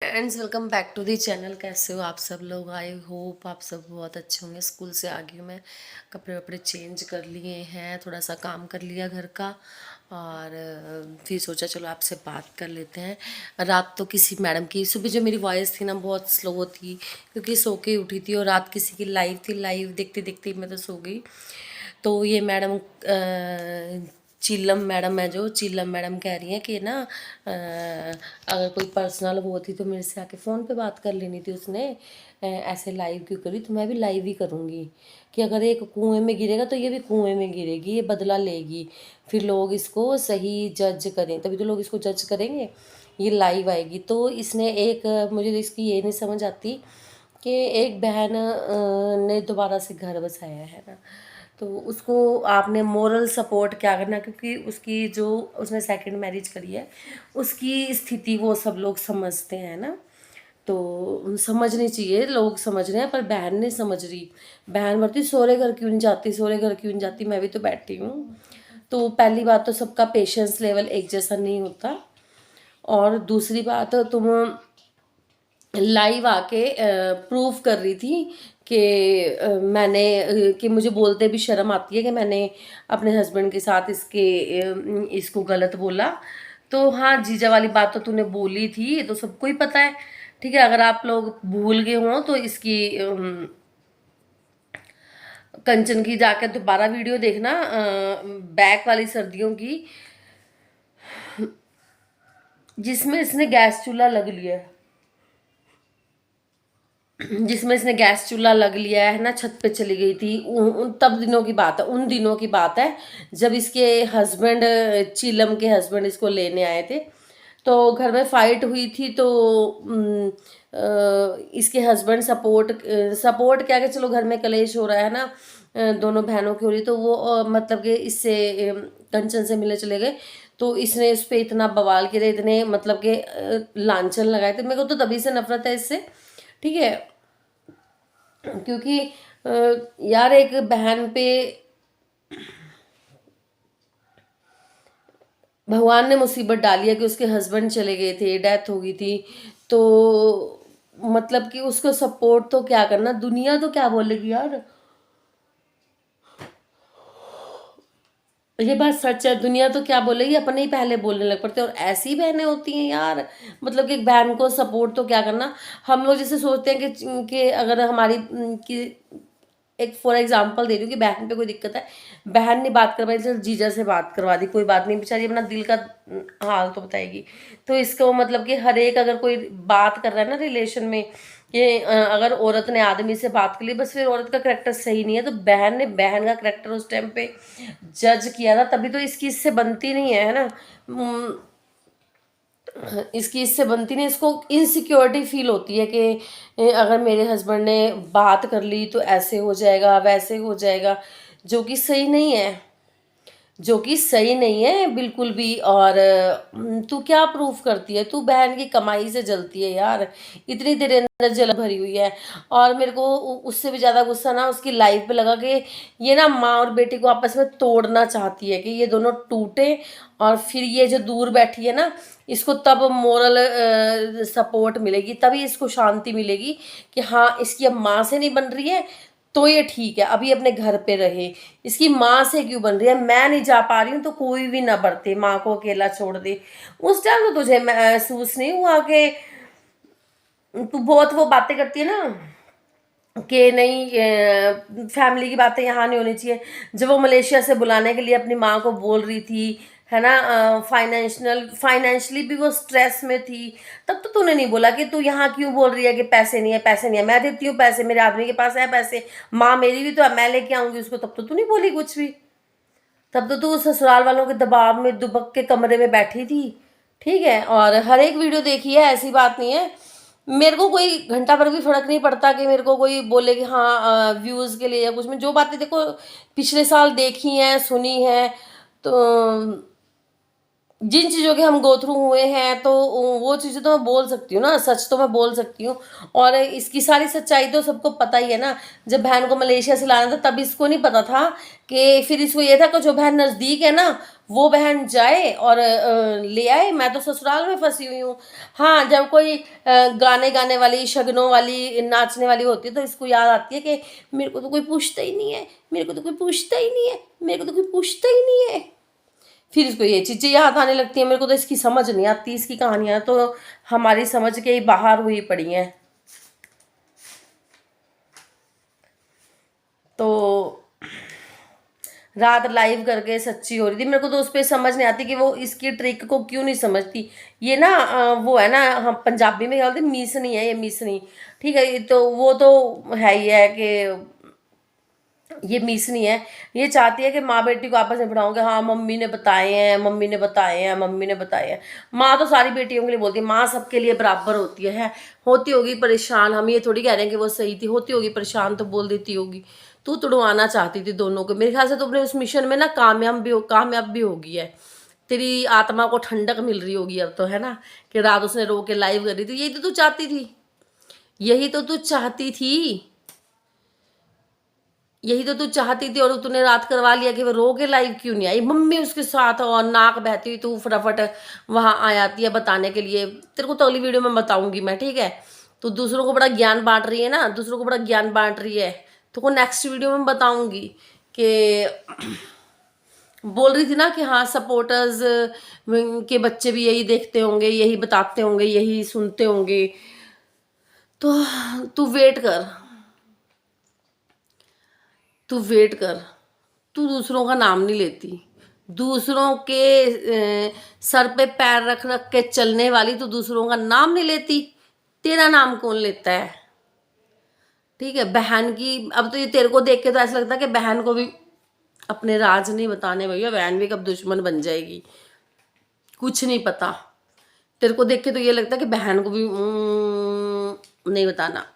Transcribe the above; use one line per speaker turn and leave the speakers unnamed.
Friends, welcome back to the channel. कैसे हो आप सब लोग? आई होप आप सब बहुत अच्छे होंगे। स्कूल से आ गई हूँ मैं, कपड़े वपड़े चेंज कर लिए हैं, थोड़ा सा काम कर लिया घर का, और फिर सोचा चलो आपसे बात कर लेते हैं। रात तो किसी मैडम की, सुबह जो मेरी वॉइस थी ना बहुत स्लो थी क्योंकि सो के उठी थी, और रात किसी की लाइव थी। लाइव देखते देखते मैं तो सो गई। तो ये मैडम चीलम मैडम है, जो चीलम मैडम कह रही हैं कि ना अगर कोई पर्सनल वो थी तो मेरे से आके फ़ोन पे बात कर लेनी थी उसने। ऐसे लाइव क्यों करी? तो मैं भी लाइव ही करूँगी कि अगर एक कुएं में गिरेगा तो ये भी कुएं में गिरेगी, ये बदला लेगी। फिर लोग इसको सही जज करें, तभी तो लोग इसको जज करेंगे। ये लाइव आएगी। तो इसने एक मुझे इसकी ये नहीं समझ आती कि एक बहन ने दोबारा से घर बसाया है ना, तो उसको आपने मोरल सपोर्ट क्या करना, क्योंकि उसकी जो उसने सेकंड मैरिज करी है उसकी स्थिति वो सब लोग समझते हैं ना, तो समझनी चाहिए। लोग समझ रहे हैं पर बहन नहीं समझ रही। बहन बोलती सोरे घर क्यों नहीं जाती, सोरे घर क्यों नहीं जाती, मैं भी तो बैठी हूँ। तो पहली बात तो सबका पेशेंस लेवल एक जैसा नहीं होता, और दूसरी बात तुम लाइव आके प्रूफ कर रही थी कि मैंने कि मुझे बोलते भी शर्म आती है कि मैंने अपने हस्बैंड के साथ इसको गलत बोला। तो हाँ, जीजा वाली बात तो तूने बोली थी, ये तो सबको ही पता है। ठीक है, अगर आप लोग भूल गए हों तो इसकी कंचन की जाकर दोबारा वीडियो देखना, बैक वाली सर्दियों की, जिसमें इसने गैस चूल्हा लग लिया है, जिसमें इसने गैस चूल्हा लग लिया है ना, छत पे चली गई थी। उन तब दिनों की बात है, उन दिनों की बात है जब इसके हस्बैंड, चीलम के हस्बैंड इसको लेने आए थे। तो घर में फाइट हुई थी, तो इसके हस्बैंड सपोर्ट क्या कि चलो घर में कलेश हो रहा है ना, दोनों बहनों की हो रही, तो वो मतलब कि इससे कंचन से मिलने चले गए। तो इसने इस पे इतना बवाल किया, इतने मतलब कि लांछन लगाए थे। मेरे को तो तभी से नफरत है इससे। ठीक है, क्योंकि यार एक बहन पे भगवान ने मुसीबत डाली है कि उसके हस्बैंड चले गए थे, डेथ हो गई थी। तो मतलब कि उसको सपोर्ट तो क्या करना, दुनिया तो क्या बोलेगी यार। ये बात सच है, दुनिया तो क्या बोलेगी, अपने ही पहले बोलने लग पड़ते हैं। और ऐसी बहनें होती हैं यार, मतलब कि एक बहन को सपोर्ट तो क्या करना। हम लोग जैसे सोचते हैं कि अगर हमारी कि एक फॉर एग्जांपल दे रही हूँ कि बहन पे कोई दिक्कत है, बहन ने बात करवाई, चल जीजा से बात करवा दी, कोई बात नहीं, बेचारी अपना दिल का हाल तो बताएगी। तो इसको मतलब कि हर एक अगर कोई बात कर रहा है ना रिलेशन में, कि अगर औरत ने आदमी से बात कर ली, बस फिर औरत का करेक्टर सही नहीं है, तो बहन ने बहन का करेक्टर उस टाइम पे जज किया था, तभी तो इसकी इससे बनती नहीं है ना। इसकी इससे बनती नहीं, इसको इनसिक्योरिटी फील होती है कि अगर मेरे हस्बैंड ने बात कर ली तो ऐसे हो जाएगा, वैसे हो जाएगा, जो कि सही नहीं है, जो कि सही नहीं है बिल्कुल भी। और तू क्या प्रूफ करती है? तू बहन की कमाई से जलती है यार, इतनी तेरे अंदर जलन भरी हुई है। और मेरे को उससे भी ज़्यादा गुस्सा ना उसकी लाइफ पे लगा कि ये ना माँ और बेटी को आपस में तोड़ना चाहती है, कि ये दोनों टूटे, और फिर ये जो दूर बैठी है ना, इसको तब मोरल सपोर्ट मिलेगी, तभी इसको शांति मिलेगी कि हाँ इसकी अब माँ से नहीं बन रही है तो ये ठीक है, अभी अपने घर पे रहे। इसकी माँ से क्यों बन रही है? मैं नहीं जा पा रही हूँ तो कोई भी ना बरते, माँ को अकेला छोड़ दे। उस टाइम तो तुझे महसूस नहीं हुआ कि तू बहुत वो बातें करती है ना कि नहीं फैमिली की बातें यहाँ नहीं होनी चाहिए। जब वो मलेशिया से बुलाने के लिए अपनी माँ को बोल रही थी, है ना, फाइनेंशियली भी वो स्ट्रेस में थी, तब तो तूने नहीं बोला कि तू यहाँ क्यों बोल रही है कि पैसे नहीं है, पैसे नहीं है, मैं देती हूँ पैसे, मेरे आदमी के पास है पैसे, माँ मेरी भी तो है, मैं लेके आऊंगी उसको, तब तो तू नहीं बोली कुछ भी। तब तो तू ससुराल वालों के दबाव में दुबक के कमरे में बैठी थी। ठीक है, और हर एक वीडियो देखी है, ऐसी बात नहीं है। मेरे को कोई घंटा भर भी फर्क नहीं पड़ता कि मेरे को कोई बोले कि हाँ व्यूज़ के लिए या कुछ में, जो बातें देखो पिछले साल देखी हैं, सुनी हैं, तो जिन चीज़ों के हम गो थ्रू हुए हैं तो वो चीज़ें तो मैं बोल सकती हूँ ना, सच तो मैं बोल सकती हूँ। और इसकी सारी सच्चाई तो सबको पता ही है ना। जब बहन को मलेशिया से लाना था तब इसको नहीं पता था कि, फिर इसको ये था कि जो बहन नज़दीक है ना वो बहन जाए और ले आए, मैं तो ससुराल में फंसी हुई हूँ। हाँ, जब कोई गाने गाने वाली, शगनों वाली, नाचने वाली होती है तो इसको याद आती है कि मेरे को तो कोई पूछता ही नहीं है, मेरे को तो कोई पूछता ही नहीं है, मेरे को तो कोई पूछता ही नहीं है। फिर इसको ये चीज़ें याद आने लगती हैं। मेरे को तो इसकी समझ नहीं आती, इसकी कहानियाँ तो हमारी समझ के ही बाहर हुई पड़ी हैं। तो रात लाइव करके सच्ची हो रही थी, मेरे को तो उस पे समझ नहीं आती कि वो इसकी ट्रिक को क्यों नहीं समझती। ये ना वो है ना, हम पंजाबी में क्या बोलते हैं, मीसनी है ये, मीसनी। ठीक है, ये तो वो तो है ही है कि ये मीसनी है। ये चाहती है कि माँ बेटी को आपस में पढ़ाओगे, हाँ मम्मी ने बताए हैं, मम्मी ने बताए हैं, मम्मी ने बताए हैं। माँ तो सारी बेटियों के लिए बोलती है, माँ सबके लिए बराबर होती है। होती होगी परेशान, हम ये थोड़ी कह रहे हैं कि वो सही थी, होती होगी परेशान तो बोल देती होगी। तू तुड़वाना चाहती थी दोनों को, मेरे ख्याल से तो अपने उस मिशन में ना कामयाब भी हो गई है। तेरी आत्मा को ठंडक मिल रही होगी अब तो, है ना, कि रात उसने रो के लाइव कर रही थी। यही तो तू चाहती थी, यही तो तू चाहती थी, यही तो तू चाहती थी। और तूने रात करवा लिया कि वो रो के लाइव क्यों नहीं आई, मम्मी उसके साथ और नाक बहती हुई तू फटाफट वहां आ जाती है बताने के लिए। तेरे को तो अगली वीडियो में बताऊंगी मैं, ठीक है। तू दूसरों को बड़ा ज्ञान बांट रही है ना, दूसरों को बड़ा ज्ञान बांट रही है। तो को नेक्स्ट वीडियो में बताऊंगी कि बोल रही थी ना कि हाँ सपोर्टर्स के बच्चे भी यही देखते होंगे, यही बताते होंगे, यही सुनते होंगे। तो तू वेट कर, तू वेट कर। तू दूसरों का नाम नहीं लेती, दूसरों के सर पे पैर रख रख के चलने वाली, तू दूसरों का नाम नहीं लेती। तेरा नाम कौन लेता है, ठीक है। बहन की, अब तो ये तेरे को देख के तो ऐसा लगता है कि बहन को भी अपने राज नहीं बताने, भैया बहन भी कब दुश्मन बन जाएगी, कुछ नहीं पता। तेरे को देख के तो ये लगता है कि बहन को भी नहीं बताना।